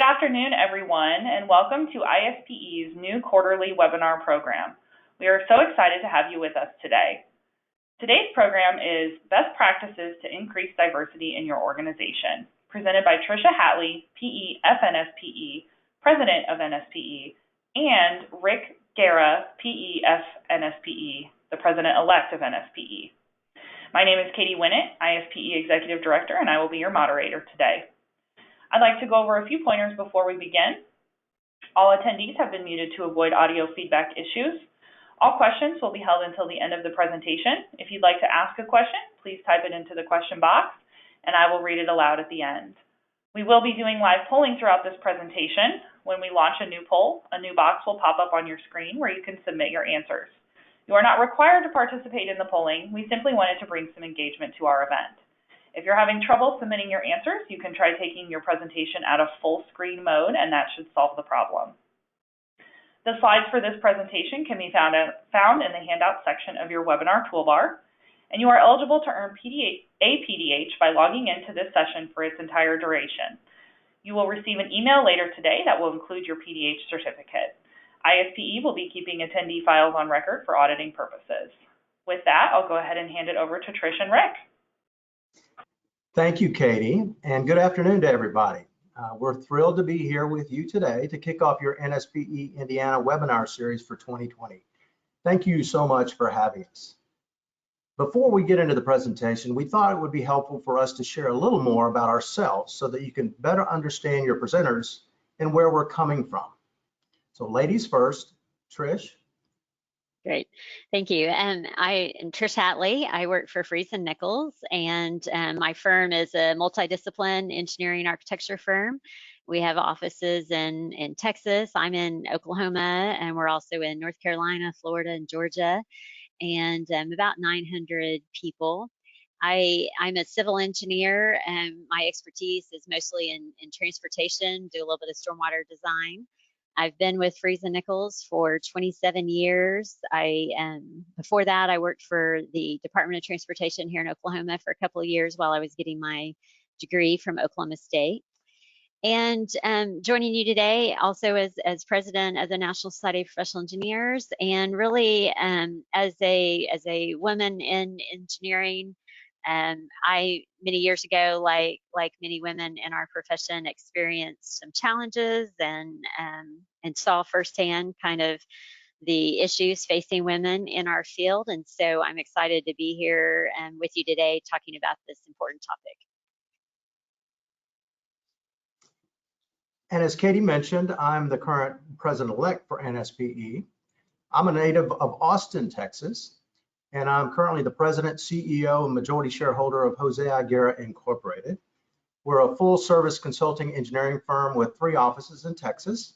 Good afternoon, everyone, and welcome to ISPE's new quarterly webinar program. We are so excited to have you with us today. Today's program is Best Practices to Increase Diversity in Your Organization, presented by Tricia Hatley, PE, F.NSPE, President of NSPE, and Rick Guerra, PE, F.NSPE, the President-elect of NSPE. My name is Katie Winnett, ISPE Executive Director, and I will be your moderator today. I'd like to go over a few pointers before we begin. All attendees have been muted to avoid audio feedback issues. All questions will be held until the end of the presentation. If you'd like to ask a question, please type it into the question box, and I will read it aloud at the end. We will be doing live polling throughout this presentation. When we launch a new poll, a new box will pop up on your screen where you can submit your answers. You are not required to participate in the polling. We simply wanted to bring some engagement to our event. If you're having trouble submitting your answers, you can try taking your presentation out of full screen mode, and that should solve the problem. The slides for this presentation can be found in the handout section of your webinar toolbar, and you are eligible to earn a PDH by logging into this session for its entire duration. You will receive an email later today that will include your PDH certificate. ISPE will be keeping attendee files on record for auditing purposes. With that, I'll go ahead and hand it over to Trish and Rick. Thank you, Katie, and good afternoon to everybody. We're thrilled to be here with you today to kick off your NSPE Indiana webinar series for 2020. Thank you so much for having us. Before we get into the presentation, we thought it would be helpful for us to share a little more about ourselves so that you can better understand your presenters and where we're coming from. So ladies first, Trish. Great, thank you. I am Tricia Hatley. I work for Freese & Nichols, and my firm is a multidiscipline engineering architecture firm. We have offices in Texas. I'm in Oklahoma, and we're also in North Carolina, Florida, and Georgia, and about 900 people. I'm a civil engineer, and my expertise is mostly in transportation, do a little bit of stormwater design. I've been with Freese & Nichols for 27 years. Before that, I worked for the Department of Transportation here in Oklahoma for a couple of years while I was getting my degree from Oklahoma State. And joining you today also as president of the National Society of Professional Engineers, and really as a woman in engineering. I, many years ago, like many women in our profession, experienced some challenges and saw firsthand kind of the issues facing women in our field. And so I'm excited to be here with you today talking about this important topic. And as Katie mentioned, I'm the current president-elect for NSPE. I'm a native of Austin, Texas, and I'm currently the president, CEO, and majority shareholder of Guerra Incorporated. We're a full-service consulting engineering firm with 3 offices in Texas.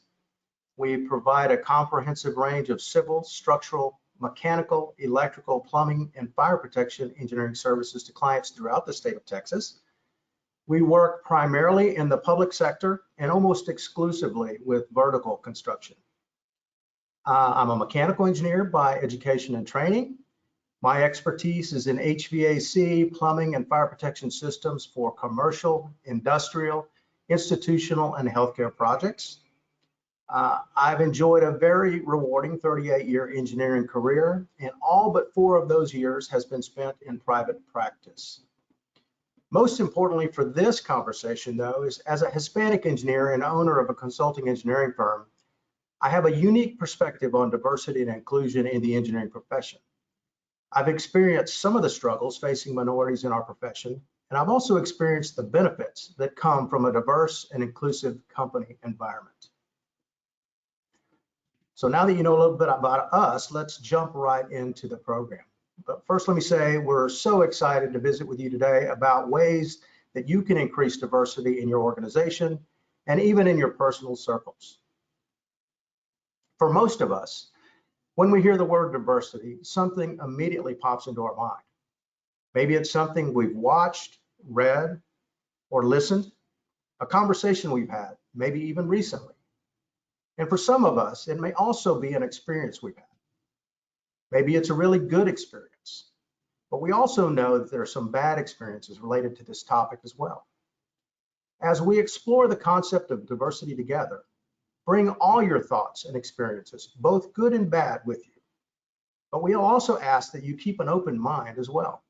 We provide a comprehensive range of civil, structural, mechanical, electrical, plumbing, and fire protection engineering services to clients throughout the state of Texas. We work primarily in the public sector and almost exclusively with vertical construction. I'm a mechanical engineer by education and training. My expertise is in HVAC, plumbing, and fire protection systems for commercial, industrial, institutional, and healthcare projects. I've enjoyed a very rewarding 38-year engineering career, and all but 4 of those years has been spent in private practice. Most importantly for this conversation, though, is as a Hispanic engineer and owner of a consulting engineering firm, I have a unique perspective on diversity and inclusion in the engineering profession. I've experienced some of the struggles facing minorities in our profession, and I've also experienced the benefits that come from a diverse and inclusive company environment. So now that you know a little bit about us, let's jump right into the program. But first, let me say we're so excited to visit with you today about ways that you can increase diversity in your organization and even in your personal circles. For most of us, when we hear the word diversity, something immediately pops into our mind. Maybe it's something we've watched, read, or listened, a conversation we've had, maybe even recently. And for some of us, it may also be an experience we've had. Maybe it's a really good experience, but we also know that there are some bad experiences related to this topic as well. As we explore the concept of diversity together, bring all your thoughts and experiences, both good and bad, with you. But we'll also ask that you keep an open mind as well,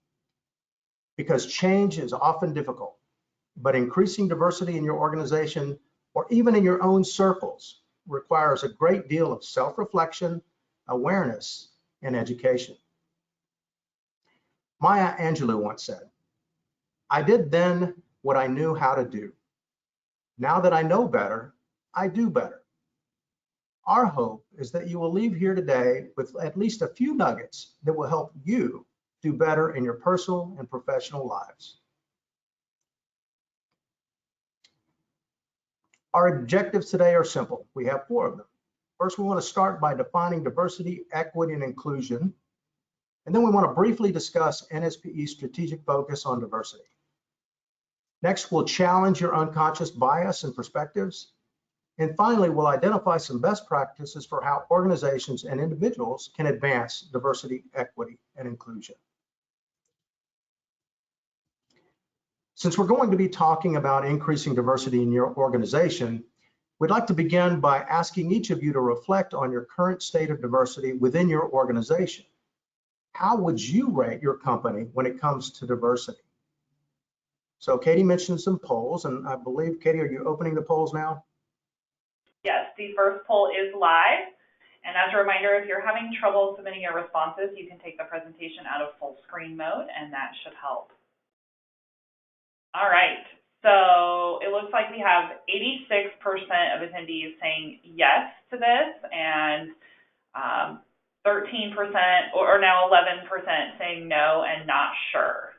because change is often difficult, but increasing diversity in your organization or even in your own circles requires a great deal of self-reflection, awareness, and education. Maya Angelou once said, "I did then what I knew how to do. Now that I know better, I do better." Our hope is that you will leave here today with at least a few nuggets that will help you do better in your personal and professional lives. Our objectives today are simple. We have 4 of them. First, we want to start by defining diversity, equity, and inclusion. And then we want to briefly discuss NSPE's strategic focus on diversity. Next, we'll challenge your unconscious bias and perspectives. And finally, we'll identify some best practices for how organizations and individuals can advance diversity, equity, and inclusion. Since we're going to be talking about increasing diversity in your organization, we'd like to begin by asking each of you to reflect on your current state of diversity within your organization. How would you rate your company when it comes to diversity? So Katie mentioned some polls, and I believe, Katie, are you opening the polls now? Yes, the first poll is live. And as a reminder, if you're having trouble submitting your responses, you can take the presentation out of full screen mode, and that should help. All right, so it looks like we have 86% of attendees saying yes to this, and 13% or now 11% saying no and not sure.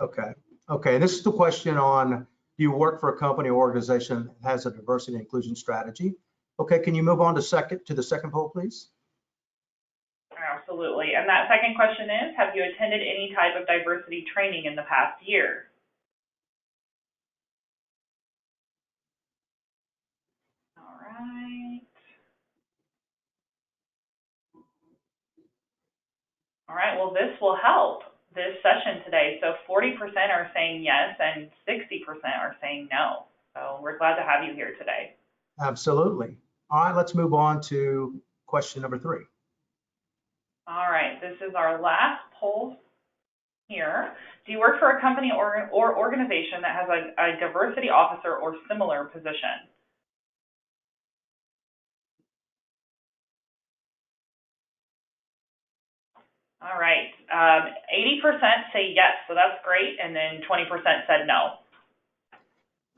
Okay. This is the question on, do you work for a company or organization that has a diversity and inclusion strategy? Okay, can you move on to the second poll, please? Absolutely. And that second question is, have you attended any type of diversity training in the past year? All right. All right, well, this will help this session today. So 40% are saying yes and 60% are saying no. So we're glad to have you here today. Absolutely. All right, let's move on to question number 3. All right, this is our last poll here. Do you work for a company or organization that has a diversity officer or similar position? All right, 80% say yes, so that's great, and then 20% said no.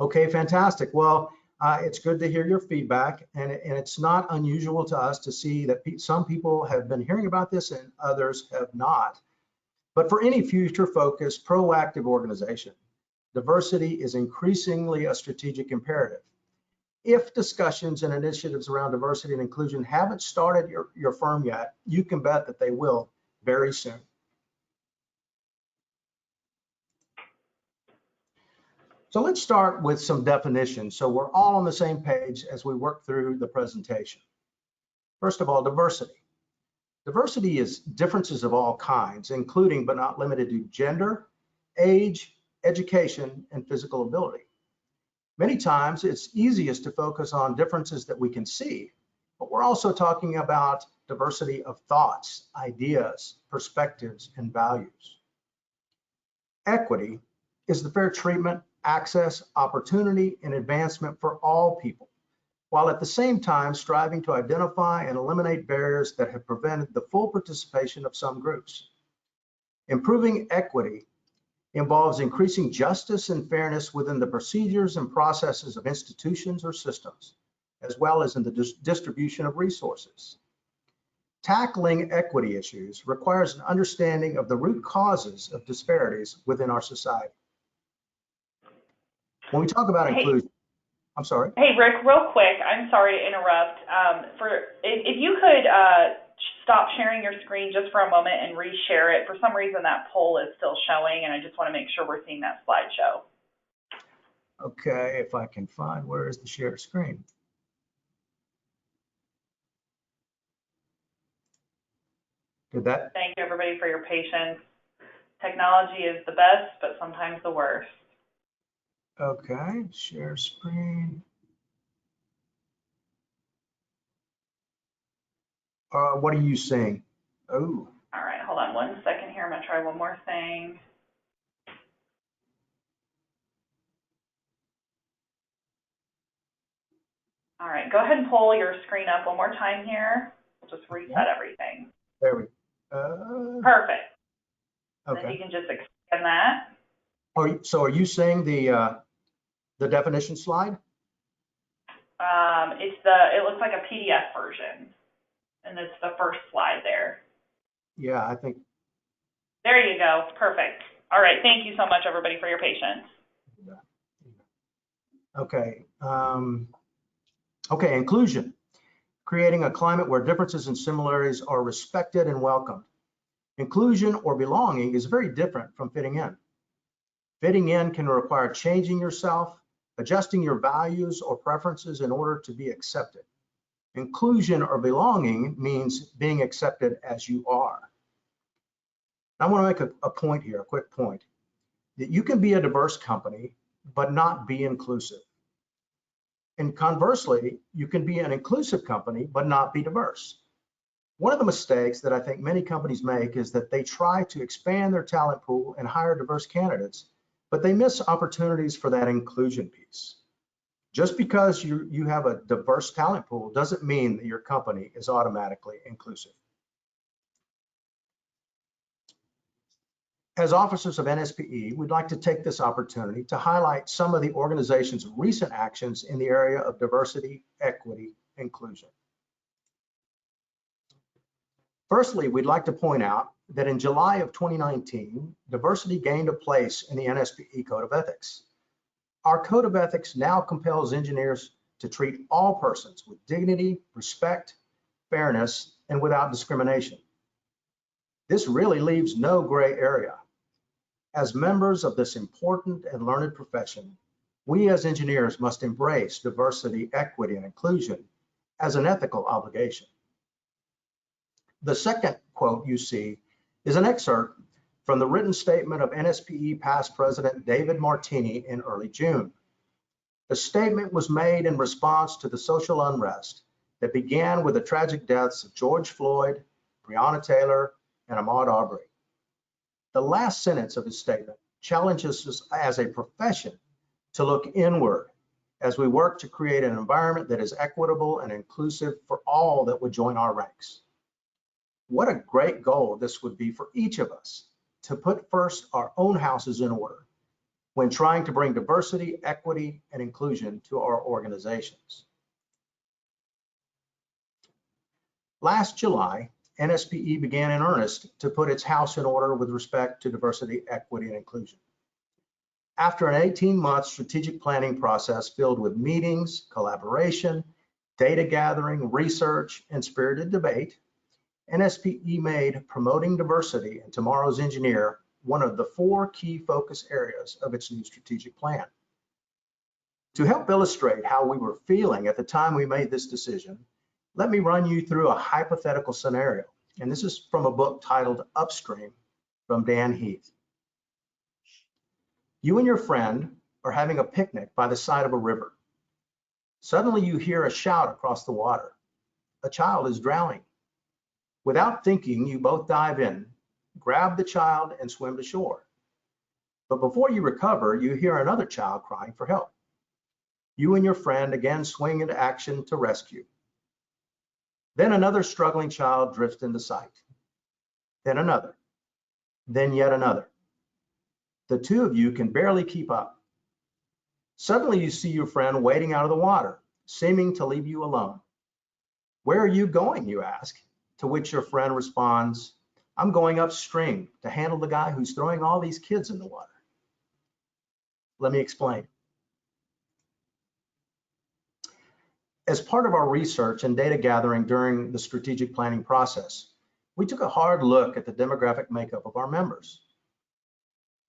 Okay, fantastic. Well, it's good to hear your feedback, and it's not unusual to us to see that some people have been hearing about this and others have not. But for any future-focused, proactive organization, diversity is increasingly a strategic imperative. If discussions and initiatives around diversity and inclusion haven't started your firm yet, you can bet that they will very soon. So let's start with some definitions so we're all on the same page as we work through the presentation. First of all, diversity. Diversity is differences of all kinds, including but not limited to gender, age, education, and physical ability. Many times it's easiest to focus on differences that we can see, but we're also talking about diversity of thoughts, ideas, perspectives, and values. Equity is the fair treatment, access, opportunity, and advancement for all people, while at the same time striving to identify and eliminate barriers that have prevented the full participation of some groups. Improving equity involves increasing justice and fairness within the procedures and processes of institutions or systems, as well as in the distribution of resources. Tackling equity issues requires an understanding of the root causes of disparities within our society. When we talk about inclusion, I'm sorry. Hey, Rick, real quick, I'm sorry to interrupt. If you could stop sharing your screen just for a moment and reshare it. For some reason, that poll is still showing, and I just want to make sure we're seeing that slideshow. Okay, if I can find, where is the share screen? Did that? Thank you, everybody, for your patience. Technology is the best, but sometimes the worst. Okay, share screen. What are you seeing? Oh, All right, hold on 1 second here. I'm gonna try one more thing. All right, go ahead and pull your screen up one more time here. We'll just reset everything. there we go. Perfect. Okay. Then you can just expand that. So are you seeing the definition slide? It looks like a PDF version, and it's the first slide there. Yeah, I think. There you go. Perfect. All right. Thank you so much, everybody, for your patience. Okay. Okay, inclusion. Creating a climate where differences and similarities are respected and welcomed. Inclusion or belonging is very different from fitting in. Fitting in can require changing yourself, adjusting your values or preferences in order to be accepted. Inclusion or belonging means being accepted as you are. I want to make a point here, a quick point, that you can be a diverse company, but not be inclusive. And conversely, you can be an inclusive company, but not be diverse. One of the mistakes that I think many companies make is that they try to expand their talent pool and hire diverse candidates, but they miss opportunities for that inclusion piece. Just because you have a diverse talent pool doesn't mean that your company is automatically inclusive. As officers of N.S.P.E., we'd like to take this opportunity to highlight some of the organization's recent actions in the area of diversity, equity, inclusion. Firstly, we'd like to point out that in July of 2019, diversity gained a place in the N.S.P.E. Code of Ethics. Our Code of Ethics now compels engineers to treat all persons with dignity, respect, fairness, and without discrimination. This really leaves no gray area. As members of this important and learned profession, we as engineers must embrace diversity, equity, and inclusion as an ethical obligation. The second quote you see is an excerpt from the written statement of N.S.P.E. past President David Martini in early June. The statement was made in response to the social unrest that began with the tragic deaths of George Floyd, Breonna Taylor, and Ahmaud Arbery. The last sentence of his statement challenges us as a profession to look inward as we work to create an environment that is equitable and inclusive for all that would join our ranks. What a great goal this would be for each of us to put first our own houses in order when trying to bring diversity, equity, and inclusion to our organizations. Last July, N.S.P.E. began in earnest to put its house in order with respect to diversity, equity, and inclusion. After an 18-month strategic planning process filled with meetings, collaboration, data gathering, research, and spirited debate, N.S.P.E. made promoting diversity in tomorrow's engineer one of the 4 key focus areas of its new strategic plan. To help illustrate how we were feeling at the time we made this decision, let me run you through a hypothetical scenario. And this is from a book titled Upstream from Dan Heath. You and your friend are having a picnic by the side of a river. Suddenly you hear a shout across the water. A child is drowning. Without thinking, you both dive in, grab the child, and swim to shore. But before you recover, you hear another child crying for help. You and your friend again swing into action to rescue. Then another struggling child drifts into sight. Then another. Then yet another. The two of you can barely keep up. Suddenly you see your friend wading out of the water, seeming to leave you alone. Where are you going, you ask, to which your friend responds, I'm going upstream to handle the guy who's throwing all these kids in the water. Let me explain. As part of our research and data gathering during the strategic planning process, we took a hard look at the demographic makeup of our members.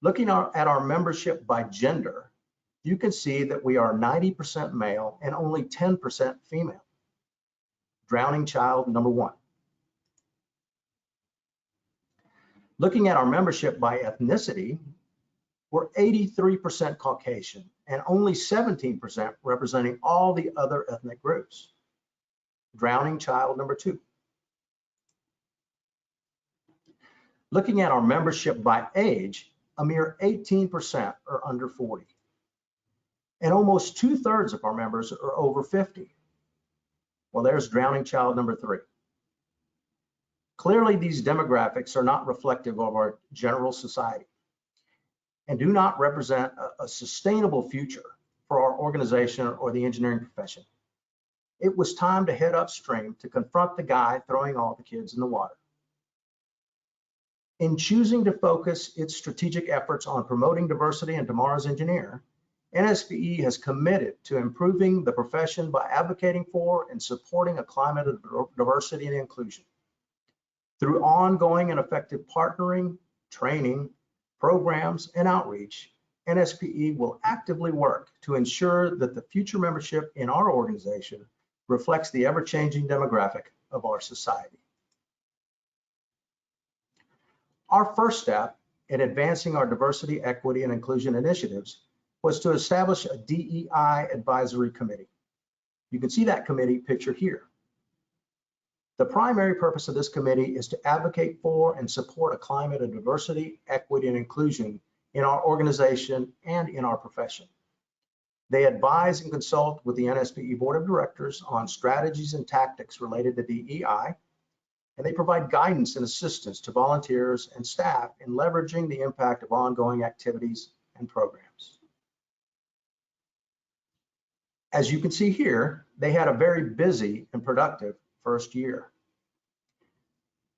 Looking at our membership by gender, you can see that we are 90% male and only 10% female. Drowning child number 1. Looking at our membership by ethnicity, we're 83% Caucasian and only 17% representing all the other ethnic groups. Drowning child number 2. Looking at our membership by age, a mere 18% are under 40. And almost 2/3 of our members are over 50. Well, there's drowning child number 3. Clearly, these demographics are not reflective of our general society and do not represent a sustainable future for our organization or the engineering profession. It was time to head upstream to confront the guy throwing all the kids in the water. In choosing to focus its strategic efforts on promoting diversity in tomorrow's engineer, NSPE has committed to improving the profession by advocating for and supporting a climate of diversity and inclusion. Through ongoing and effective partnering, training, programs, and outreach, NSPE will actively work to ensure that the future membership in our organization reflects the ever-changing demographic of our society. Our first step in advancing our diversity, equity, and inclusion initiatives was to establish a DEI advisory committee. You can see that committee pictured here. The primary purpose of this committee is to advocate for and support a climate of diversity, equity, and inclusion in our organization and in our profession. They advise and consult with the NSPE Board of Directors on strategies and tactics related to DEI, and they provide guidance and assistance to volunteers and staff in leveraging the impact of ongoing activities and programs. As you can see here, they had a very busy and productive first year.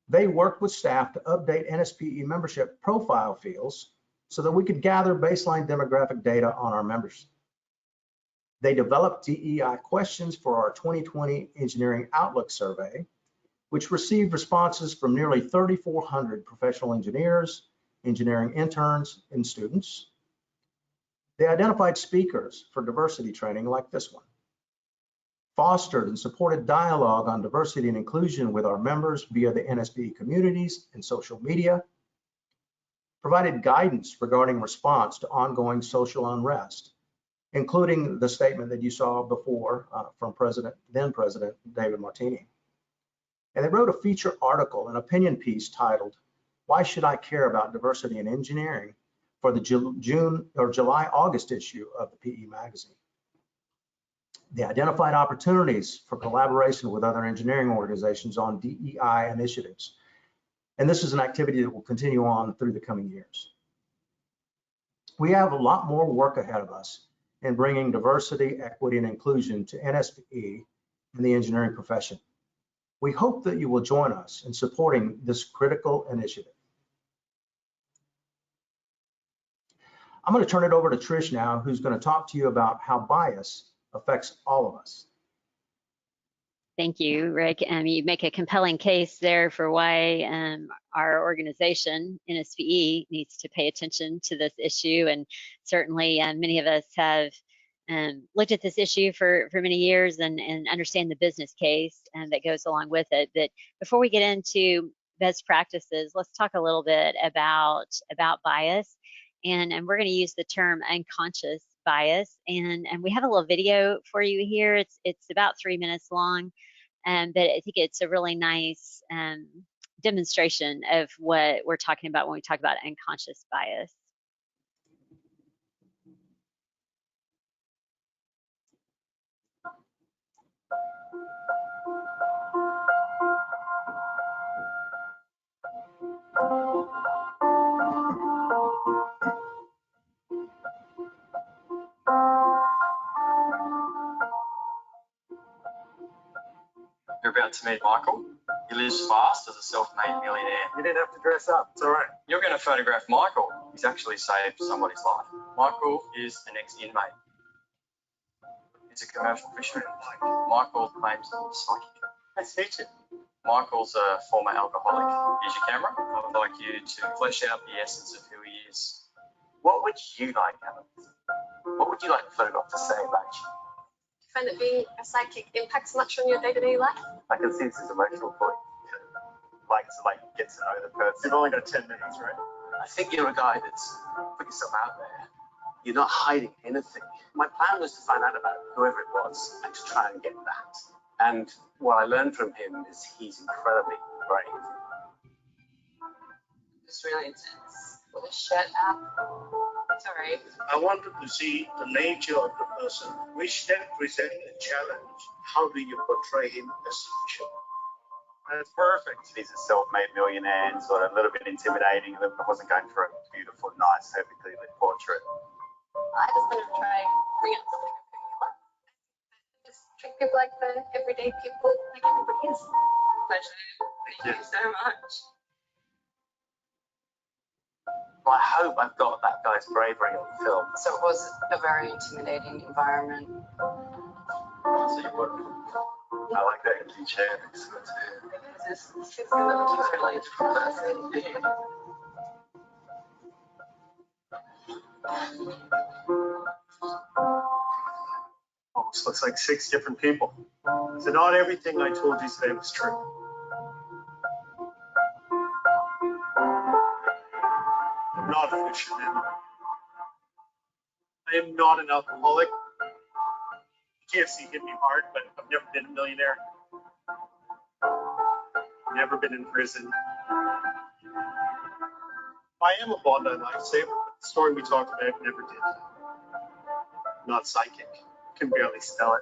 They worked with staff to update NSPE membership profile fields so that we could gather baseline demographic data on our members. They developed DEI questions for our 2020 Engineering Outlook Survey, which received responses from nearly 3,400 professional engineers, engineering interns, and students. They identified speakers for diversity training like this one, fostered and supported dialogue on diversity and inclusion with our members via the NSPE communities and social media, provided guidance regarding response to ongoing social unrest, including the statement that you saw before from then President David Martini. And they wrote a feature article, an opinion piece titled, "Why Should I Care About Diversity in Engineering?" for the July-August issue of the PE magazine. They identified opportunities for collaboration with other engineering organizations on DEI initiatives. And this is an activity that will continue on through the coming years. We have a lot more work ahead of us in bringing diversity, equity, and inclusion to NSPE and the engineering profession. We hope that you will join us in supporting this critical initiative. I'm going to turn it over to Trish now, who's going to talk to you about how bias affects all of us. Thank you, Rick. You make a compelling case there for why our organization, NSPE, needs to pay attention to this issue. And certainly many of us have looked at this issue for many years and understand the business case that goes along with it. But before we get into best practices, let's talk a little bit about bias. And we're going to use the term unconscious bias. And we have a little video for you here. It's about 3 minutes long, but I think it's a really nice demonstration of what we're talking about when we talk about unconscious bias. You're about to meet Michael. He lives fast as a self-made millionaire. You didn't have to dress up, it's all right. You're going to photograph Michael. He's actually saved somebody's life. Michael is an ex-inmate. He's a commercial fisherman. Michael claims he's psychic. Let's teach it. Michael's a former alcoholic. Here's your camera. I would like you to flesh out the essence of who he is. What would you like, Alan? What would you like the photograph to say about you? Find that being a psychic impacts much on your day-to-day life? I can see this is emotional for you. Like to get to know the person. You've only got 10 minutes, right? I think you're a guy that's put yourself out there. You're not hiding anything. My plan was to find out about whoever it was and to try and get that. And what I learned from him is he's incredibly brave. It's really intense. With a shut up. Sorry. I wanted to see the nature of the person, which then present a challenge. How do you portray him as social? That's perfect. He's a self-made millionaire and sort of a little bit intimidating. I wasn't going for a beautiful, nice, perfectly lit portrait. I just want to try bring out something of who you are. Just treat people like the everyday people, like everybody is. Pleasure. Thank you so much. I hope I've got that guy's bravery on film. So it was a very intimidating environment. So you would. I like that empty chair next to it too. Because it's a really different person. Almost looks like 6 different people. So not everything I told you today was true. I'm not a fisherman. I am not an alcoholic. KFC hit me hard, but I've never been a millionaire. Never been in prison. I am a Bondi lifesaver, but the story we talked about never did. Not psychic. Can barely spell it.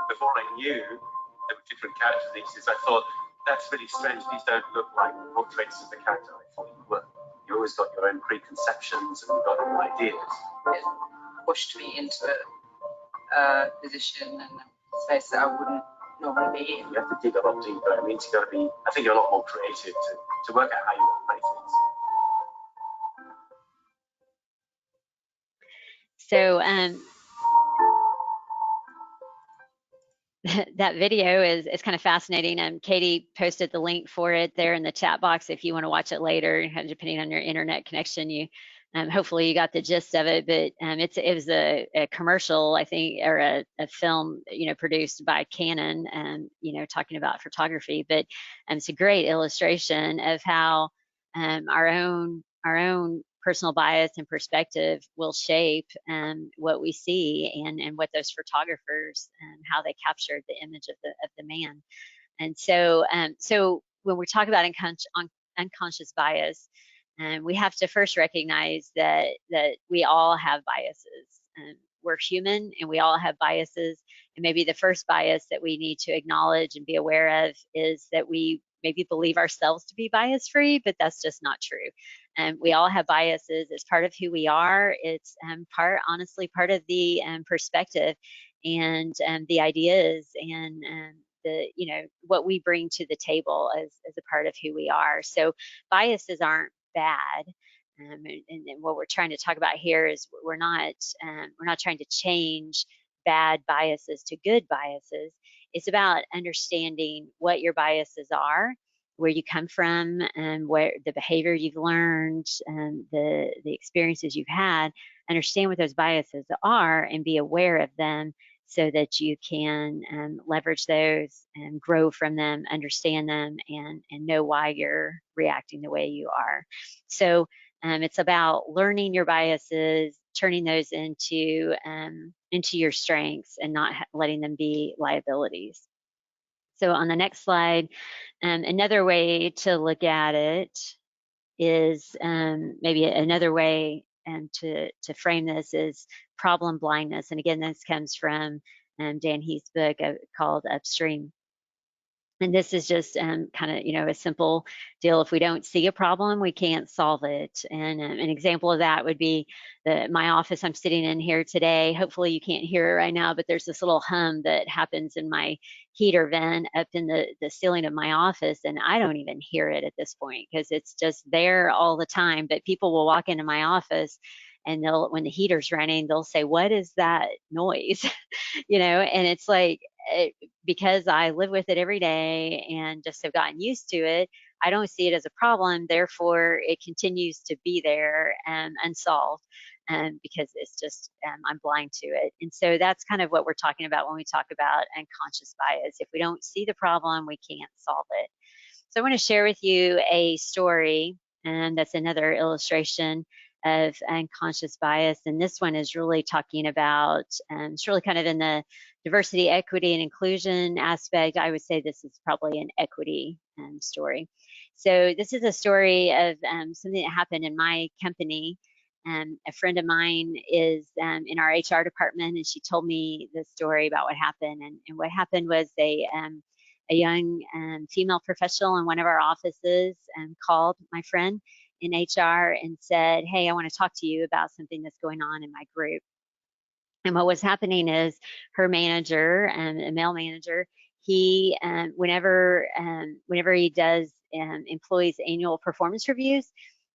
Before I knew there were different characters in these, I thought, that's really strange. These don't look like portraits of the character I thought you were. You always got your own preconceptions and you've got your ideas. It pushed me into a position and a space that I wouldn't normally be in. You have to dig a lot deeper. It means you've got to be, I think you're a lot more creative to work out how you want to play things. So that video is kind of fascinating. Katie posted the link for it there in the chat box if you want to watch it later, depending on your internet connection. You hopefully you got the gist of it, but it was a commercial, I think, or a film, produced by Canon, talking about photography. But it's a great illustration of how our own personal bias and perspective will shape what we see and what those photographers how they captured the image of the man. And so when we talk about unconscious bias, we have to first recognize that we all have biases. We're human and we all have biases. And maybe the first bias that we need to acknowledge and be aware of is that we maybe believe ourselves to be bias free, but that's just not true. We all have biases. It's part of who we are. It's honestly part of the perspective and the ideas and what we bring to the table as a part of who we are. So biases aren't bad. And what we're trying to talk about here is we're not trying to change bad biases to good biases. It's about understanding what your biases are, where you come from, and where the behavior you've learned, and the experiences you've had. Understand what those biases are and be aware of them so that you can leverage those and grow from them, understand them, and know why you're reacting the way you are. So it's about learning your biases, turning those into your strengths and not letting them be liabilities. So on the next slide, another way to look at it is maybe another way to frame this is problem blindness. And again, this comes from Dan Heath's book called Upstream. And this is just kind of, a simple deal. If we don't see a problem, we can't solve it. And an example of that would be my office I'm sitting in here today. Hopefully you can't hear it right now, but there's this little hum that happens in my heater vent up in the ceiling of my office. And I don't even hear it at this point because it's just there all the time. But people will walk into my office and when the heater's running, they'll say, "What is that noise?" And it's like, because I live with it every day and just have gotten used to it, I don't see it as a problem. Therefore, it continues to be there and unsolved because it's just, I'm blind to it. And so that's kind of what we're talking about when we talk about unconscious bias. If we don't see the problem, we can't solve it. So I want to share with you a story, and that's another illustration of unconscious bias. And this one is really talking about, it's really kind of in the diversity, equity, and inclusion aspect. I would say this is probably an equity story. So this is a story of something that happened in my company. A friend of mine is in our HR department, and she told me the story about what happened. And what happened was a young female professional in one of our offices called my friend in HR and said, "Hey, I want to talk to you about something that's going on in my group." And what was happening is her manager, a male manager, he whenever he does employees' annual performance reviews,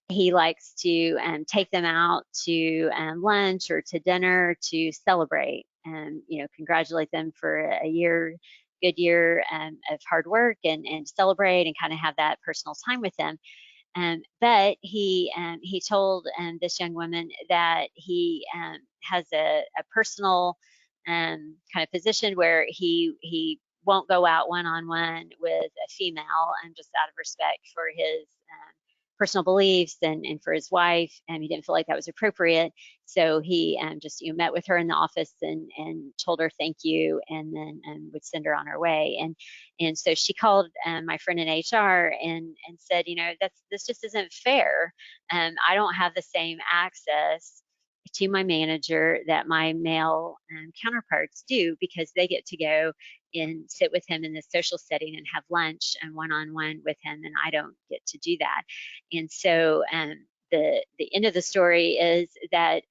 he likes to take them out to lunch or to dinner to celebrate and congratulate them for a good year of hard work and celebrate and kind of have that personal time with them. But he told this young woman that he has a personal kind of position where he won't go out one-on-one with a female, and just out of respect for his personal beliefs and for his wife, and he didn't feel like that was appropriate. So he just met with her in the office and told her thank you, and then would send her on her way. And so she called my friend in HR and said, this just isn't fair. I don't have the same access to my manager that my male counterparts do, because they get to go and sit with him in the social setting and have lunch and one-on-one with him, and I don't get to do that. And so the end of the story is that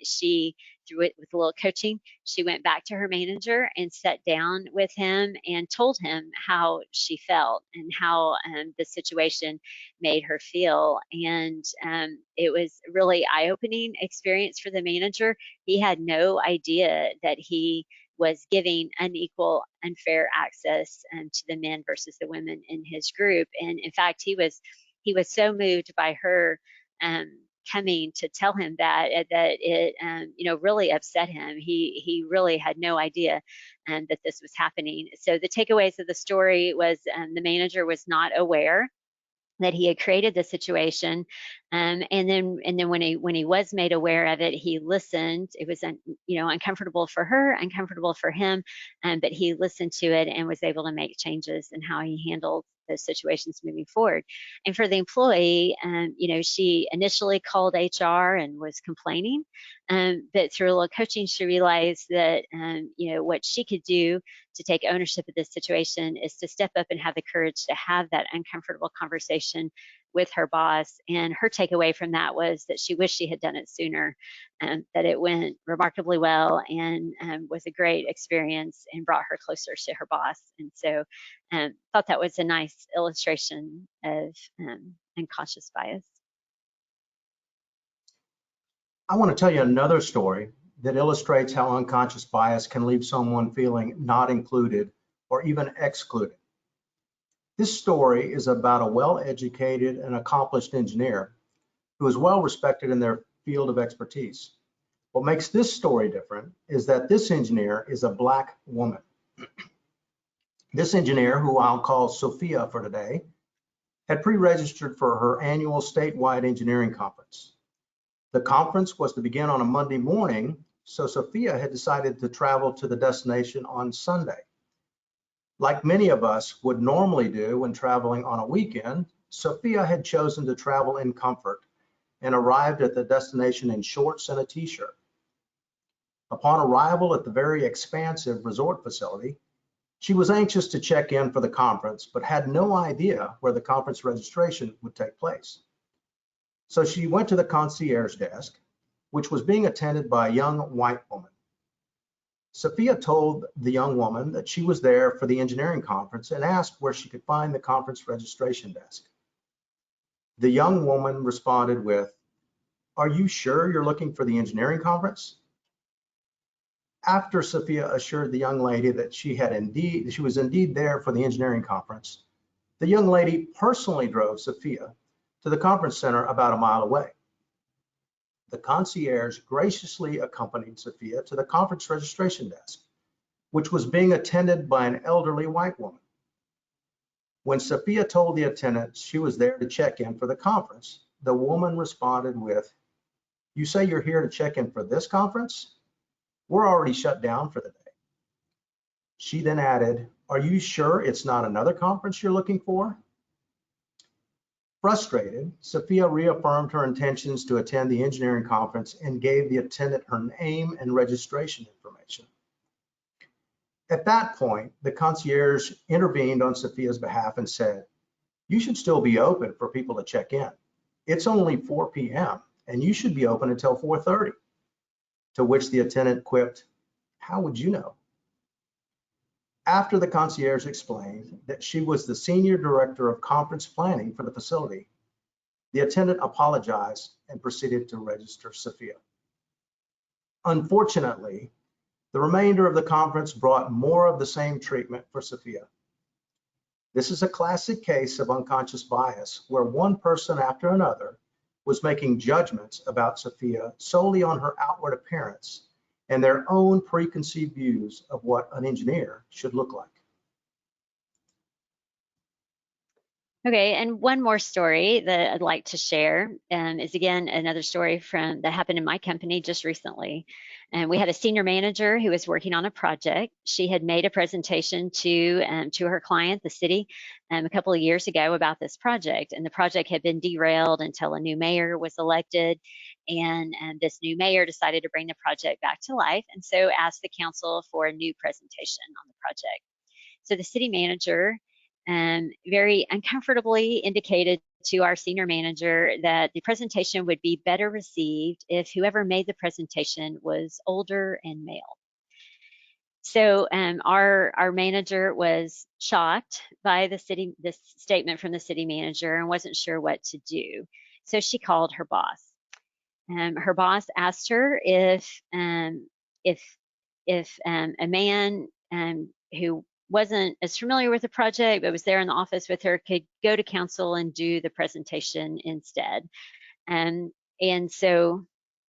she, through it with a little coaching, she went back to her manager and sat down with him and told him how she felt and how the situation made her feel. And it was really eye-opening experience for the manager. He had no idea that he was giving unequal, unfair access to the men versus the women in his group. And in fact, he was so moved by her coming to tell him that it really upset him. He really had no idea that this was happening. So the takeaways of the story was the manager was not aware that he had created the situation, and then when he was made aware of it, he listened. It was uncomfortable for her, uncomfortable for him, but he listened to it and was able to make changes in how he handled those situations moving forward. And for the employee, she initially called HR and was complaining, but through a little coaching, she realized that what she could do to take ownership of this situation is to step up and have the courage to have that uncomfortable conversation with her boss. And her takeaway from that was that she wished she had done it sooner, that it went remarkably well and was a great experience and brought her closer to her boss. And so thought that was a nice illustration of unconscious bias. I want to tell you another story that illustrates how unconscious bias can leave someone feeling not included or even excluded. This story is about a well-educated and accomplished engineer who is well respected in their field of expertise. What makes this story different is that this engineer is a Black woman. This engineer, who I'll call Sophia for today, had pre-registered for her annual statewide engineering conference. The conference was to begin on a Monday morning, so Sophia had decided to travel to the destination on Sunday. Like many of us would normally do when traveling on a weekend, Sophia had chosen to travel in comfort and arrived at the destination in shorts and a t-shirt. Upon arrival at the very expansive resort facility, she was anxious to check in for the conference, but had no idea where the conference registration would take place. So she went to the concierge desk, which was being attended by a young white woman. Sophia told the young woman that she was there for the engineering conference and asked where she could find the conference registration desk. The young woman responded with, "Are you sure you're looking for the engineering conference?" After Sophia assured the young lady that she was indeed there for the engineering conference, the young lady personally drove Sophia to the conference center about a mile away. The concierge graciously accompanied Sophia to the conference registration desk, which was being attended by an elderly white woman. When Sophia told the attendant she was there to check in for the conference, the woman responded with, You say you're here to check in for this conference? We're already shut down for the day. She then added, are you sure it's not another conference you're looking for? Frustrated, Sophia reaffirmed her intentions to attend the engineering conference and gave the attendant her name and registration information. At that point, the concierge intervened on Sophia's behalf and said, you should still be open for people to check in. It's only 4 p.m. and you should be open until 4:30. To which the attendant quipped, how would you know? After the concierge explained that she was the senior director of conference planning for the facility, the attendant apologized and proceeded to register Sophia. Unfortunately, the remainder of the conference brought more of the same treatment for Sophia. This is a classic case of unconscious bias where one person after another was making judgments about Sophia solely on her outward appearance and their own preconceived views of what an engineer should look like. Okay, and one more story that I'd like to share is again another story that happened in my company just recently. And we had a senior manager who was working on a project. She had made a presentation to her client, the city, a couple of years ago about this project. And the project had been derailed until a new mayor was elected. And this new mayor decided to bring the project back to life, and so asked the council for a new presentation on the project. So the city manager very uncomfortably indicated to our senior manager that the presentation would be better received if whoever made the presentation was older and male. So our manager was shocked by this statement from the city manager and wasn't sure what to do. So she called her boss. Her boss asked her if a man who wasn't as familiar with the project but was there in the office with her could go to council and do the presentation instead. And so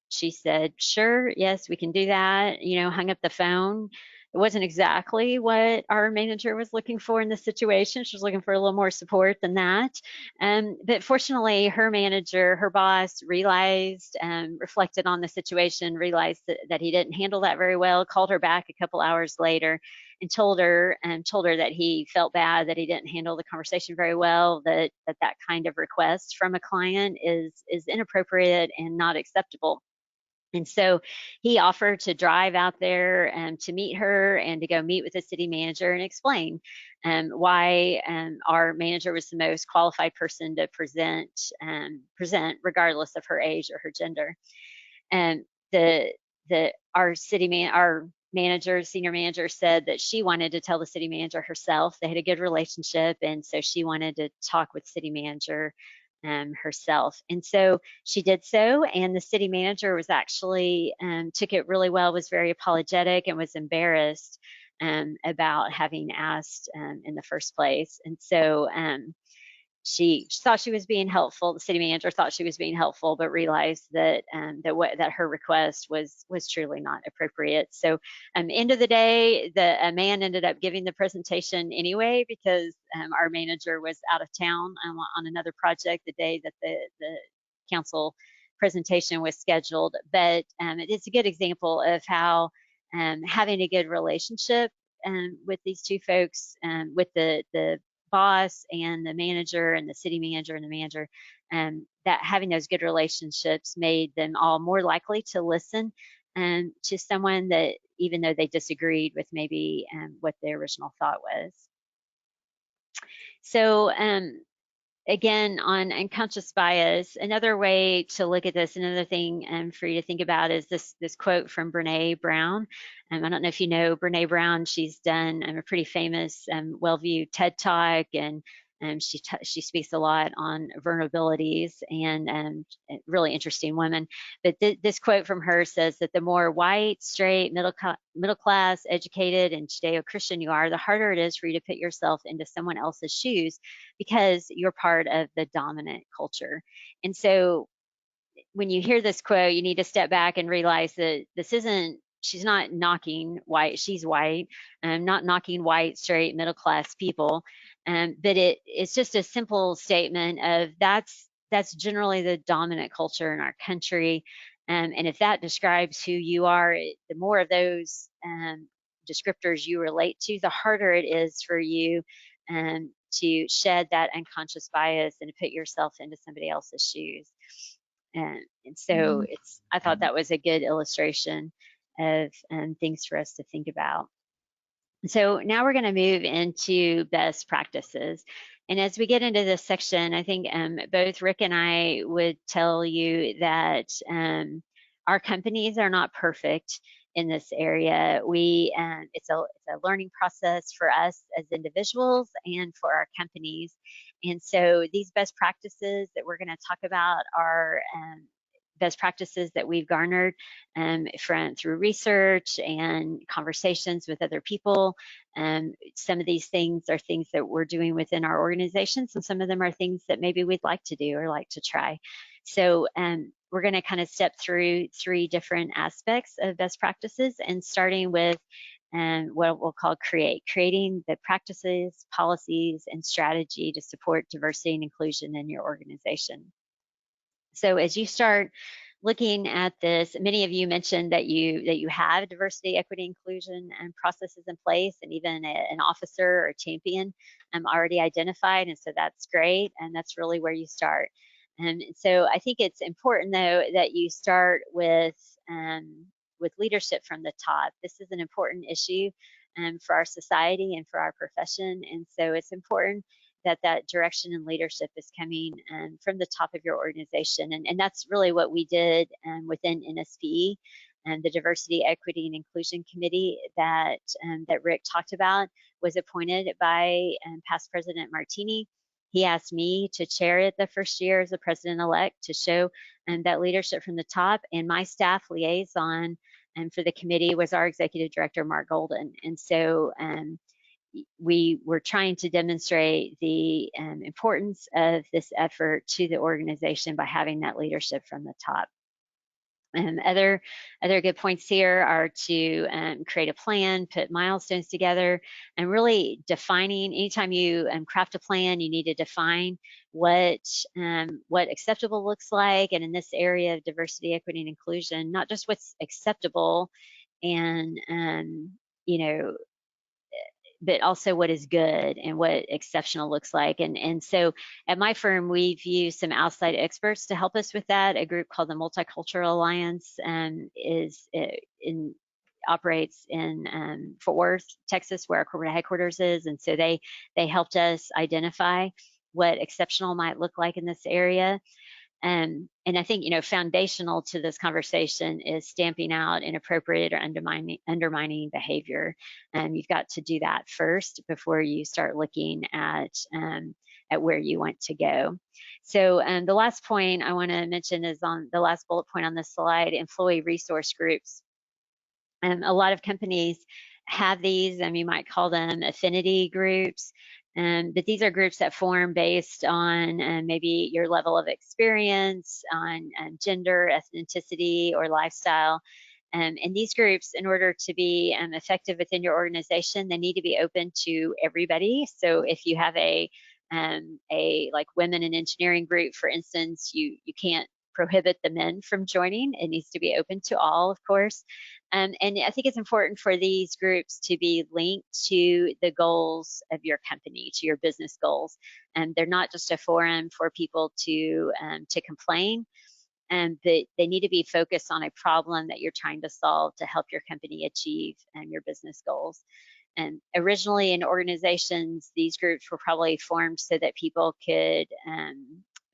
she said, sure, yes, we can do that, hung up the phone. It wasn't exactly what our manager was looking for in this situation. She was looking for a little more support than that. But fortunately, her manager, her boss, realized, reflected on the situation, realized that he didn't handle that very well, called her back a couple hours later and told her that he felt bad, that he didn't handle the conversation very well, that kind of request from a client is inappropriate and not acceptable. And so he offered to drive out there to meet her and to go meet with the city manager and explain why our manager was the most qualified person to present regardless of her age or her gender. And our senior manager said that she wanted to tell the city manager herself. They had a good relationship, and so she wanted to talk with city manager herself. And so she did so, and the city manager was actually took it really well, was very apologetic, and was embarrassed about having asked in the first place. And so she thought she was being helpful. The city manager thought she was being helpful, but realized that that her request was truly not appropriate. So, end of the day, a man ended up giving the presentation anyway because our manager was out of town on another project the day that the council presentation was scheduled. But it is a good example of how having a good relationship with these two folks, with the boss and the manager and the city manager and the manager, that having those good relationships made them all more likely to listen to someone that even though they disagreed with maybe what the original thought was. So again, on unconscious bias, another way to look at this, another thing for you to think about is this quote from Brene Brown. I don't know if you know Brene Brown. She's done a pretty famous, well-viewed TED Talk, and she speaks a lot on vulnerabilities, and really interesting woman. But this quote from her says that the more white, straight, middle class, educated, and Judeo-Christian you are, the harder it is for you to put yourself into someone else's shoes because you're part of the dominant culture. And so when you hear this quote, you need to step back and realize that she's not knocking white, she's white, not knocking white, straight, middle class people. But it's just a simple statement of that's generally the dominant culture in our country. And if that describes who you are, the more of those descriptors you relate to, the harder it is for you to shed that unconscious bias and to put yourself into somebody else's shoes. And so I thought that was a good illustration of things for us to think about. So now we're going to move into best practices. And as we get into this section, I think both Rick and I would tell you that our companies are not perfect in this area. It's a learning process for us as individuals and for our companies. And so these best practices that we're going to talk about are best practices that we've garnered through research and conversations with other people. Some of these things are things that we're doing within our organizations, and some of them are things that maybe we'd like to do or like to try. So we're going to kind of step through 3 different aspects of best practices, and starting with what we'll call creating the practices, policies, and strategy to support diversity and inclusion in your organization. So as you start looking at this, many of you mentioned that you have diversity, equity, inclusion, and processes in place, and even an officer or a champion already identified, and so that's great, and that's really where you start. And so I think it's important, though, that you start with leadership from the top. This is an important issue for our society and for our profession, and so it's important that direction and leadership is coming from the top of your organization. And that's really what we did within F.NSPE, and the Diversity, Equity, and Inclusion Committee that Rick talked about was appointed by past President Martini. He asked me to chair it the first year as the president-elect to show that leadership from the top, and my staff liaison for the committee was our executive director, Mark Golden. And so we were trying to demonstrate the importance of this effort to the organization by having that leadership from the top. Other good points here are to create a plan, put milestones together, and really defining. Anytime you craft a plan, you need to define what acceptable looks like, and in this area of diversity, equity, and inclusion, not just what's acceptable, and but also what is good and what exceptional looks like. And so at my firm, we've used some outside experts to help us with that. A group called the Multicultural Alliance operates in Fort Worth, Texas, where our corporate headquarters is. And so they helped us identify what exceptional might look like in this area. And I think, foundational to this conversation is stamping out inappropriate or undermining behavior. And you've got to do that first before you start looking at where you want to go. So the last point I want to mention is on the last bullet point on this slide, employee resource groups. A lot of companies have these, you might call them affinity groups. But these are groups that form based on maybe your level of experience, on gender, ethnicity, or lifestyle. And these groups, in order to be effective within your organization, they need to be open to everybody. So if you have a like women in engineering group, for instance, you can't prohibit the men from joining. It needs to be open to all, of course. And I think it's important for these groups to be linked to the goals of your company, to your business goals. And they're not just a forum for people to complain, but they need to be focused on a problem that you're trying to solve to help your company achieve your business goals. And originally in organizations, these groups were probably formed so that people could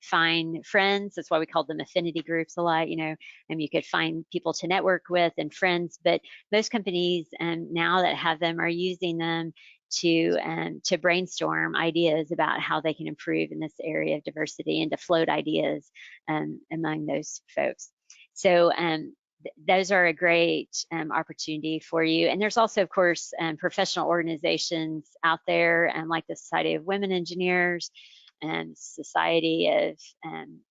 find friends. That's why we called them affinity groups a lot, and you could find people to network with and friends. But most companies now that have them are using them to brainstorm ideas about how they can improve in this area of diversity and to float ideas among those folks. So those are a great opportunity for you. And there's also, of course, professional organizations out there like the Society of Women Engineers, Society of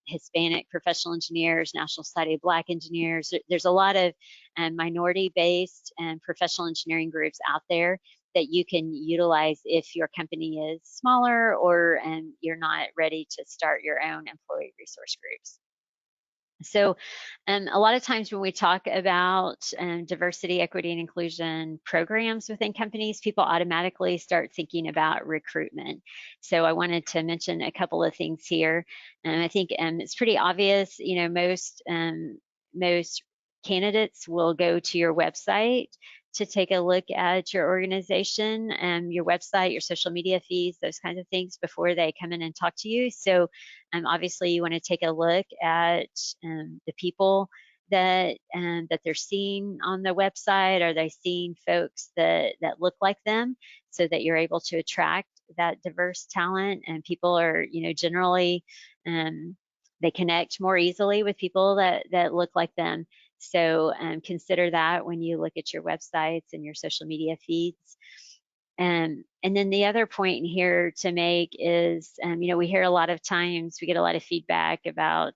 Hispanic Professional Engineers, National Society of Black Engineers. There's a lot of minority-based professional engineering groups out there that you can utilize if your company is smaller or you're not ready to start your own employee resource groups. So a lot of times when we talk about diversity, equity, and inclusion programs within companies, people automatically start thinking about recruitment. So I wanted to mention a couple of things here. And I think it's pretty obvious, you know, most candidates will go to your website to take a look at your organization, your website, your social media feeds, those kinds of things before they come in and talk to you. So obviously you want to take a look at the people that they're seeing on the website. Are they seeing folks that look like them, so that you're able to attract that diverse talent? And people are, you know, generally they connect more easily with people that look like them. So consider that when you look at your websites and your social media feeds. And then the other point here to make is, you know, we hear a lot of times, we get a lot of feedback about,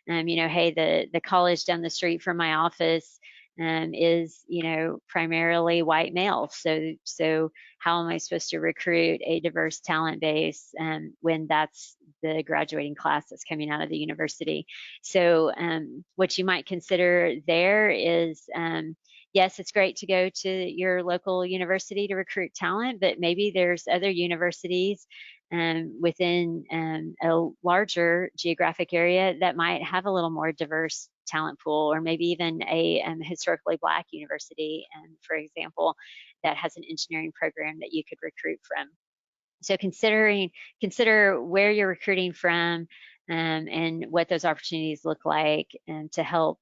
you know, hey, the college down the street from my office is, you know, primarily white male. So how am I supposed to recruit a diverse talent base when that's the graduating class that's coming out of the university? So what you might consider there is, yes, it's great to go to your local university to recruit talent, but maybe there's other universities within a larger geographic area that might have a little more diverse talent pool, or maybe even a historically Black university, for example, that has an engineering program that you could recruit from. So consider where you're recruiting from and what those opportunities look like, and to help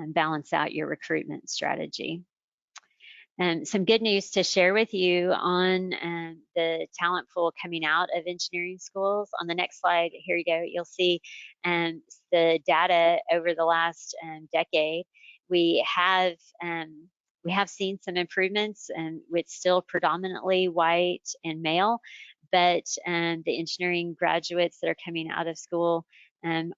balance out your recruitment strategy. Some good news to share with you on the talent pool coming out of engineering schools. On the next slide, here you go, you'll see the data over the last decade. We have seen some improvements, with still predominantly white and male, but the engineering graduates that are coming out of school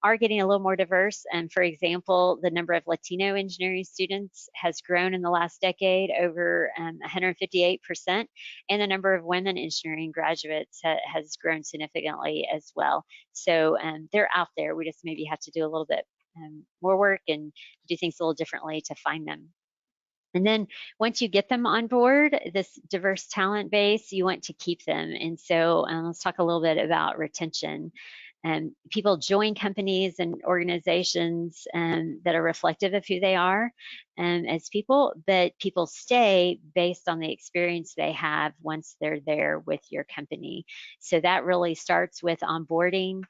are getting a little more diverse. And for example, the number of Latino engineering students has grown in the last decade over 158%, and the number of women engineering graduates has grown significantly as well. So they're out there. We just maybe have to do a little bit more work and do things a little differently to find them. And then once you get them on board, this diverse talent base, you want to keep them. And so let's talk a little bit about retention. People join companies and organizations that are reflective of who they are as people, but people stay based on the experience they have once they're there with your company. So that really starts with onboarding.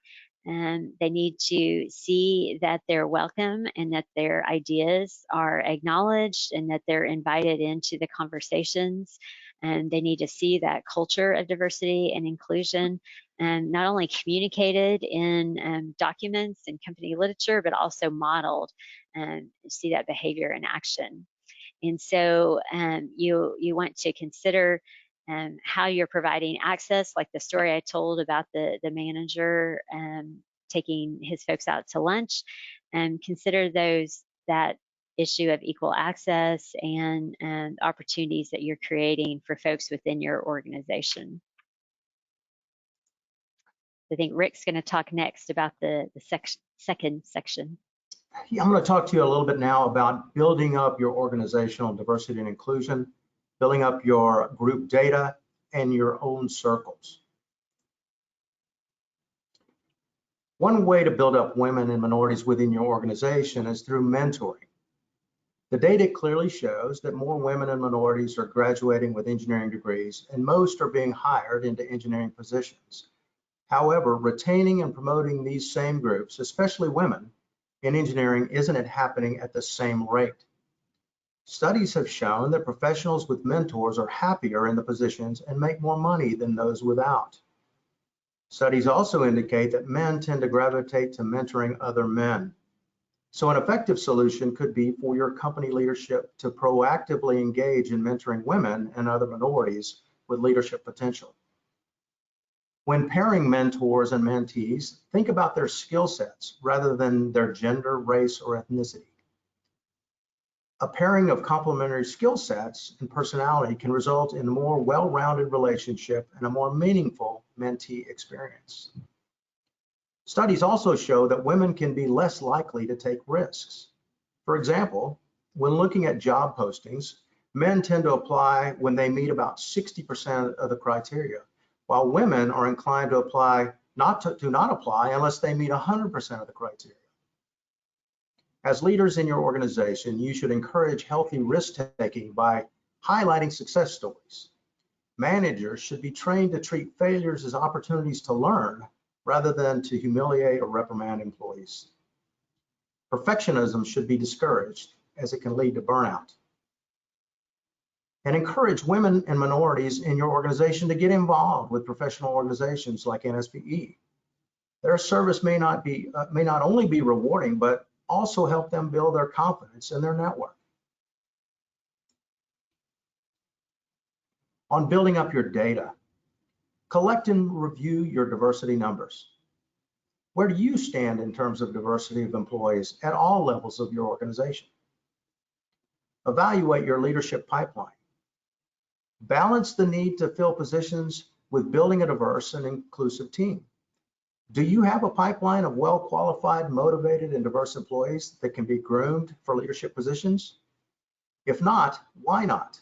They need to see that they're welcome and that their ideas are acknowledged and that they're invited into the conversations. And they need to see that culture of diversity and inclusion, and not only communicated in documents and company literature, but also modeled, and see that behavior in action. And so you want to consider how you're providing access, like the story I told about the manager taking his folks out to lunch, and consider that issue of equal access and opportunities that you're creating for folks within your organization. I think Rick's going to talk next about the second section. Yeah, I'm going to talk to you a little bit now about building up your organizational diversity and inclusion, building up your group data and your own circles. One way to build up women and minorities within your organization is through mentoring. The data clearly shows that more women and minorities are graduating with engineering degrees, and most are being hired into engineering positions. However, retaining and promoting these same groups, especially women, in engineering isn't happening at the same rate. Studies have shown that professionals with mentors are happier in the positions and make more money than those without. Studies also indicate that men tend to gravitate to mentoring other men. So an effective solution could be for your company leadership to proactively engage in mentoring women and other minorities with leadership potential. When pairing mentors and mentees, think about their skill sets rather than their gender, race, or ethnicity. A pairing of complementary skill sets and personality can result in a more well-rounded relationship and a more meaningful mentee experience. Studies also show that women can be less likely to take risks. For example, when looking at job postings, men tend to apply when they meet about 60% of the criteria, while women are inclined to apply not apply unless they meet 100% of the criteria. As leaders in your organization, you should encourage healthy risk-taking by highlighting success stories. Managers should be trained to treat failures as opportunities to learn rather than to humiliate or reprimand employees. Perfectionism should be discouraged as it can lead to burnout. And encourage women and minorities in your organization to get involved with professional organizations like N.S.P.E. Their service may not only be rewarding, but also help them build their confidence in their network. On building up your data, collect and review your diversity numbers. Where do you stand in terms of diversity of employees at all levels of your organization? Evaluate your leadership pipeline. Balance the need to fill positions with building a diverse and inclusive team. Do you have a pipeline of well-qualified, motivated, and diverse employees that can be groomed for leadership positions? If not, why not?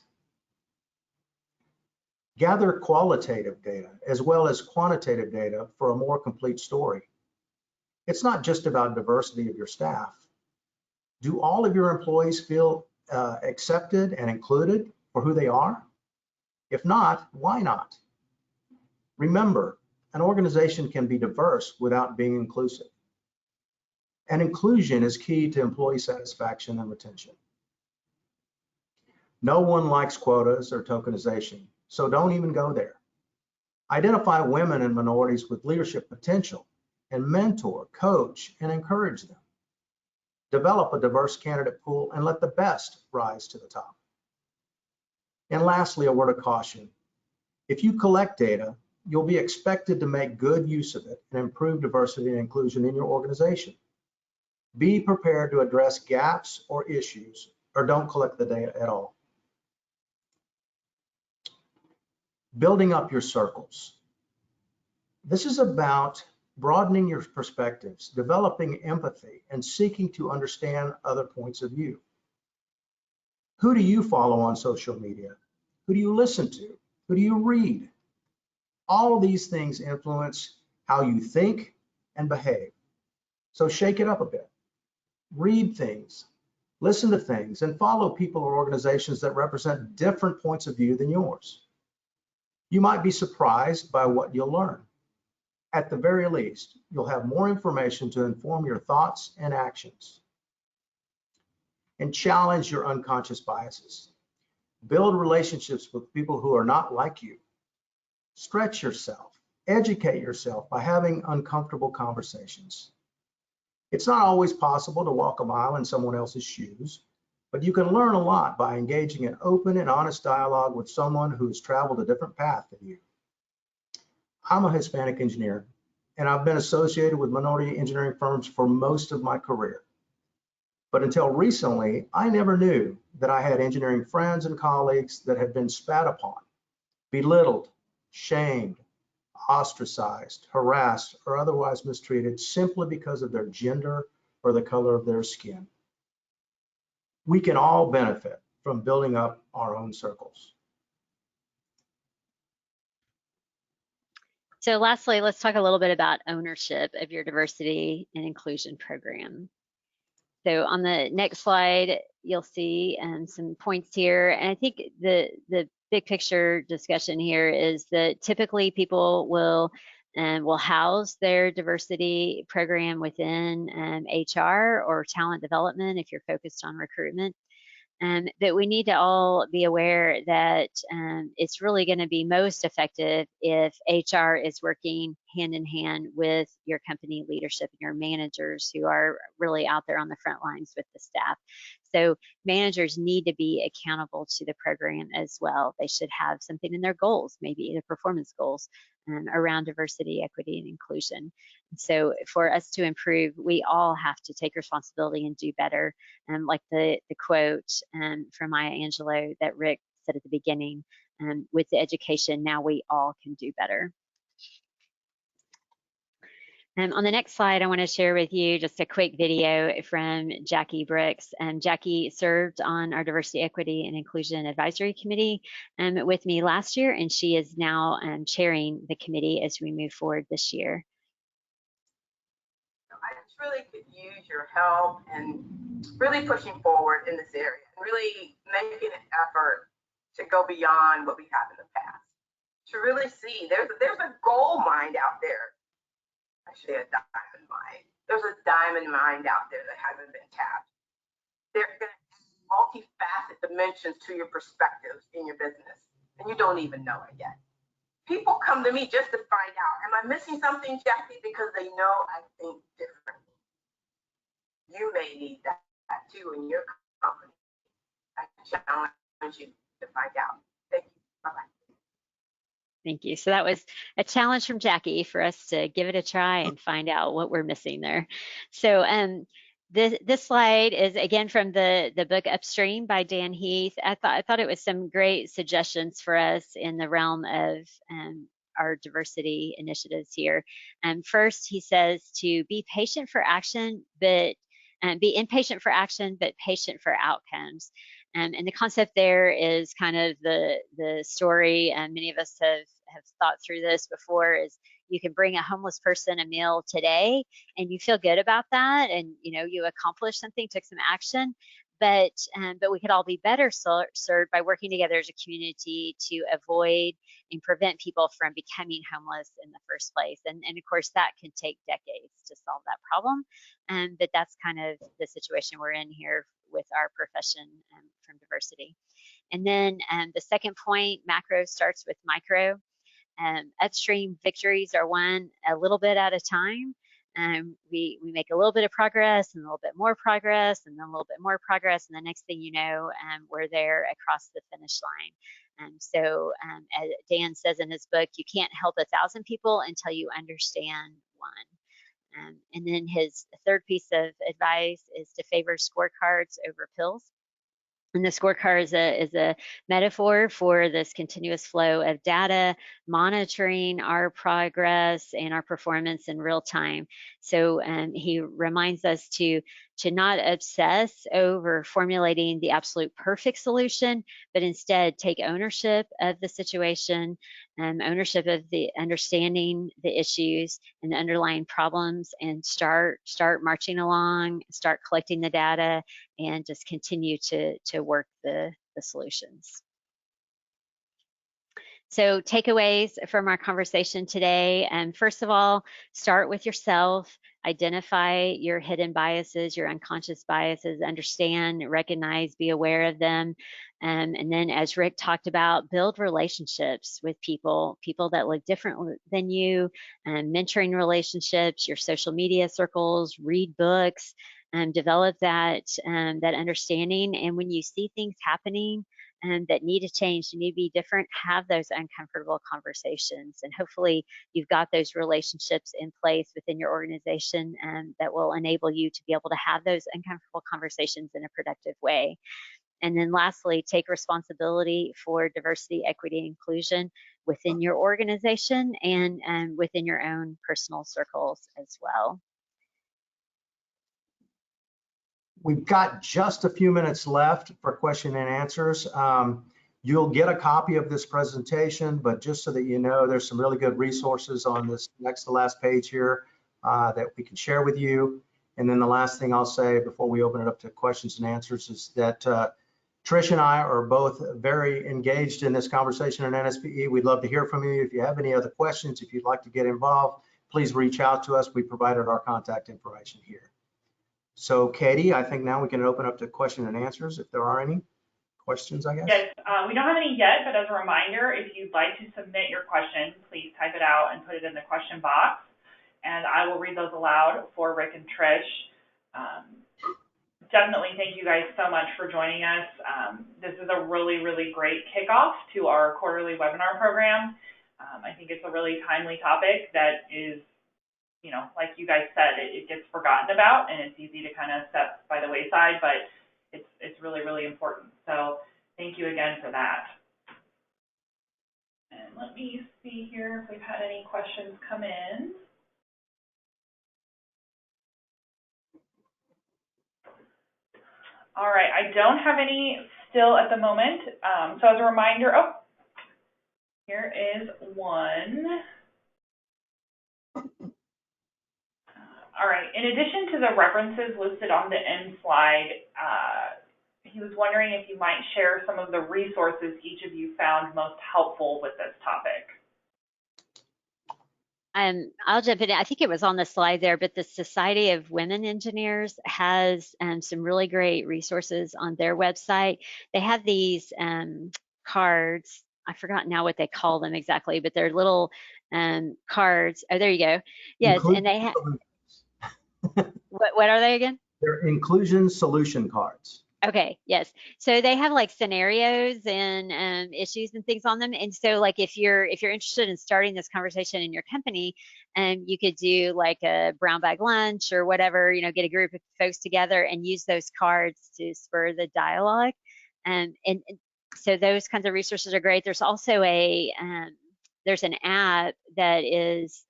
Gather qualitative data as well as quantitative data for a more complete story. It's not just about diversity of your staff. Do all of your employees feel accepted and included for who they are? If not, why not? Remember, an organization can be diverse without being inclusive. And inclusion is key to employee satisfaction and retention. No one likes quotas or tokenization, so don't even go there. Identify women and minorities with leadership potential and mentor, coach, and encourage them. Develop a diverse candidate pool and let the best rise to the top. And lastly, a word of caution. If you collect data, you'll be expected to make good use of it and improve diversity and inclusion in your organization. Be prepared to address gaps or issues, or don't collect the data at all. Building up your circles. This is about broadening your perspectives, developing empathy, and seeking to understand other points of view. Who do you follow on social media? Who do you listen to? Who do you read? All of these things influence how you think and behave. So shake it up a bit. Read things, listen to things, and follow people or organizations that represent different points of view than yours. You might be surprised by what you'll learn. At the very least, you'll have more information to inform your thoughts and actions. And challenge your unconscious biases. Build relationships with people who are not like you. Stretch yourself, educate yourself by having uncomfortable conversations. It's not always possible to walk a mile in someone else's shoes, but you can learn a lot by engaging in open and honest dialogue with someone who has traveled a different path than you. I'm a Hispanic engineer, and I've been associated with minority engineering firms for most of my career. But until recently, I never knew that I had engineering friends and colleagues that had been spat upon, belittled, shamed, ostracized, harassed, or otherwise mistreated simply because of their gender or the color of their skin. We can all benefit from building up our own circles. So lastly, let's talk a little bit about ownership of your diversity and inclusion program. So on the next slide, you'll see some points here. And I think the big picture discussion here is that typically people will house their diversity program within HR or talent development if you're focused on recruitment. But we need to all be aware that it's really going to be most effective if HR is working hand in hand with your company leadership and your managers who are really out there on the front lines with the staff. So managers need to be accountable to the program as well. They should have something in their goals, maybe the performance goals around diversity, equity, and inclusion. So for us to improve, we all have to take responsibility and do better. Like the quote from Maya Angelou that Rick said at the beginning, with the education, now we all can do better. On the next slide, I want to share with you just a quick video from Jackie Brooks. Jackie served on our Diversity, Equity, and Inclusion Advisory Committee with me last year, and she is now chairing the committee as we move forward this year. I just really could use your help and really pushing forward in this area and really making an effort to go beyond what we have in the past. To really see there's a gold mine out there. Actually, a diamond mine. There's a diamond mine out there that hasn't been tapped. There are going to be multifaceted dimensions to your perspectives in your business, and you don't even know it yet. People come to me just to find out, am I missing something, Jackie? Because they know I think differently. You may need that too in your company. I challenge you to find out. Thank you. Bye-bye. Thank you. So that was a challenge from Jackie for us to give it a try and find out what we're missing there. So this slide is again from the book Upstream by Dan Heath. I thought it was some great suggestions for us in the realm of our diversity initiatives here. First, he says to be patient for action, but be impatient for action, but patient for outcomes. And the concept there is kind of the story, and many of us have thought through this before, is you can bring a homeless person a meal today and you feel good about that, and you accomplished something, took some action, but we could all be better served by working together as a community to avoid and prevent people from becoming homeless in the first place. And of course that can take decades to solve that problem, but that's kind of the situation we're in here with our profession from diversity. And then the second point, macro starts with micro. Upstream victories are won a little bit at a time. We make a little bit of progress and a little bit more progress and then a little bit more progress, and the next thing you know, we're there across the finish line. So as Dan says in his book, you can't help 1,000 people until you understand one. And then his third piece of advice is to favor scorecards over pills. And the scorecard is a metaphor for this continuous flow of data, monitoring our progress and our performance in real time. So he reminds us to not obsess over formulating the absolute perfect solution, but instead take ownership of the situation, ownership of the understanding the issues and the underlying problems, and start marching along, start collecting the data, and just continue to work the solutions. So takeaways from our conversation today, first of all, start with yourself, identify your hidden biases, your unconscious biases, understand, recognize, be aware of them. And then as Rick talked about, build relationships with people that look different than you, mentoring relationships, your social media circles, read books, develop that understanding. And when you see things happening that need to change, you need to be different, have those uncomfortable conversations. And hopefully you've got those relationships in place within your organization that will enable you to be able to have those uncomfortable conversations in a productive way. And then lastly, take responsibility for diversity, equity, and inclusion within your organization and within your own personal circles as well. We've got just a few minutes left for question and answers. You'll get a copy of this presentation, but just so that you know, there's some really good resources on this next to last page here that we can share with you. And then the last thing I'll say before we open it up to questions and answers is that Tricia and I are both very engaged in this conversation at N.S.P.E. We'd love to hear from you. If you have any other questions, if you'd like to get involved, please reach out to us. We provided our contact information here. So Katie, I think now we can open up to question and answers if there are any questions, I guess. Yes, we don't have any yet, but as a reminder, if you'd like to submit your question, please type it out and put it in the question box, and I will read those aloud for Rick and Trish. Definitely thank you guys so much for joining us. This is a really, really great kickoff to our quarterly webinar program. I think it's a really timely topic that is, like you guys said, it gets forgotten about and it's easy to kind of step by the wayside, but it's really, really important. So thank you again for that. And let me see here if we've had any questions come in. All right, I don't have any still at the moment. So as a reminder, oh, here is one. All right, in addition to the references listed on the end slide, he was wondering if you might share some of the resources each of you found most helpful with this topic. I'll jump in. I think it was on the slide there, but the Society of Women Engineers has some really great resources on their website. They have these cards. I forgot now what they call them exactly, but they're little cards. Oh, there you go. Yes, and they have. What are they again? They're inclusion solution cards. Okay, yes. So they have like scenarios and issues and things on them. And so like if you're interested in starting this conversation in your company, you could do like a brown bag lunch or whatever, you know, get a group of folks together and use those cards to spur the dialogue. And so those kinds of resources are great. There's also there's an app that is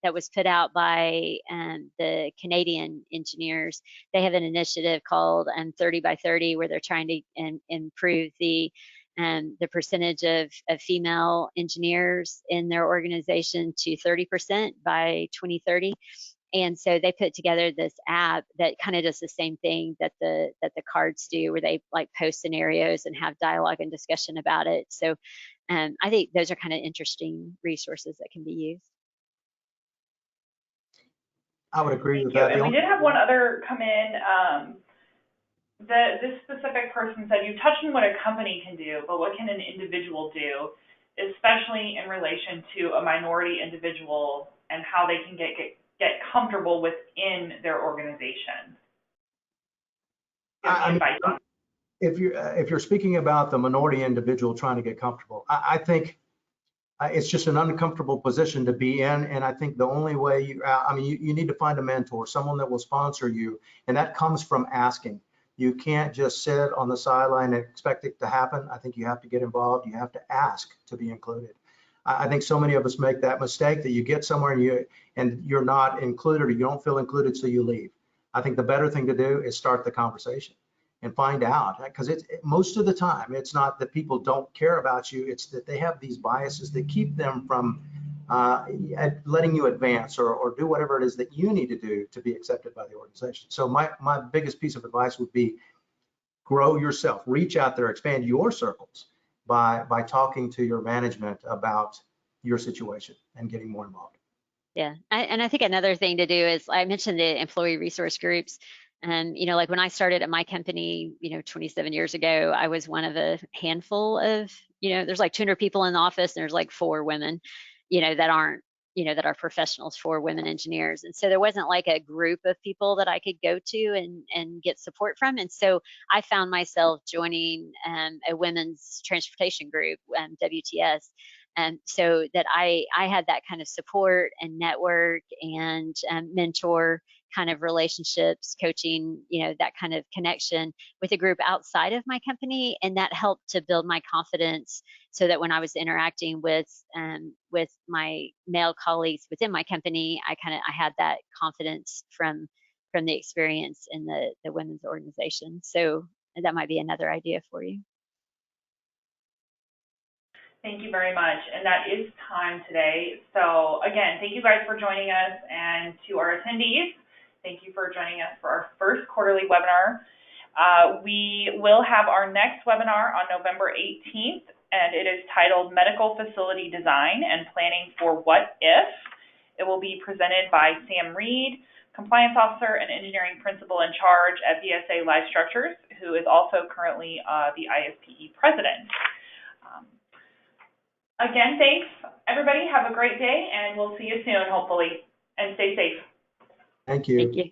that was put out by the Canadian engineers. They have an initiative called 30 by 30 where they're trying to improve the percentage of female engineers in their organization to 30% by 2030. And so they put together this app that kind of does the same thing that the cards do, where they like post scenarios and have dialogue and discussion about it. So I think those are kind of interesting resources that can be used. I would agree with Thank you. that. And we did have one other come in. This specific person said, you touched on what a company can do, but what can an individual do, especially in relation to a minority individual and how they can get comfortable within their organization? I mean, if you're speaking about the minority individual trying to get comfortable, I think it's just an uncomfortable position to be in. And I think the only way you need to find a mentor, someone that will sponsor you. And that comes from asking. You can't just sit on the sideline and expect it to happen. I think you have to get involved. You have to ask to be included. I think so many of us make that mistake that you get somewhere and you're not included or you don't feel included, so you leave. I think the better thing to do is start the conversation and find out, because most of the time it's not that people don't care about you, it's that they have these biases that keep them from letting you advance or do whatever it is that you need to do to be accepted by the organization. So my biggest piece of advice would be grow yourself, reach out there, expand your circles by talking to your management about your situation and getting more involved. Yeah, and I think another thing to do is, I mentioned the employee resource groups. You know, like when I started at my company, 27 years ago, I was one of a handful of, there's like 200 people in the office and there's like 4 women, that aren't, that are professionals, 4 women engineers. And so there wasn't like a group of people that I could go to and get support from. And so I found myself joining a women's transportation group, WTS. So that I had that kind of support and network and mentor kind of relationships, coaching, that kind of connection with a group outside of my company. And that helped to build my confidence so that when I was interacting with my male colleagues within my company, I had that confidence from the experience in the women's organization. So that might be another idea for you. Thank you very much. And that is time today. So again, thank you guys for joining us, and to our attendees, thank you for joining us for our first quarterly webinar. We will have our next webinar on November 18th, and it is titled Medical Facility Design and Planning for What If. It will be presented by Sam Reed, Compliance Officer and Engineering Principal in Charge at VSA Life Structures, who is also currently the ISPE President. Again, thanks, everybody. Have a great day, and we'll see you soon, hopefully. And stay safe. Thank you. Thank you.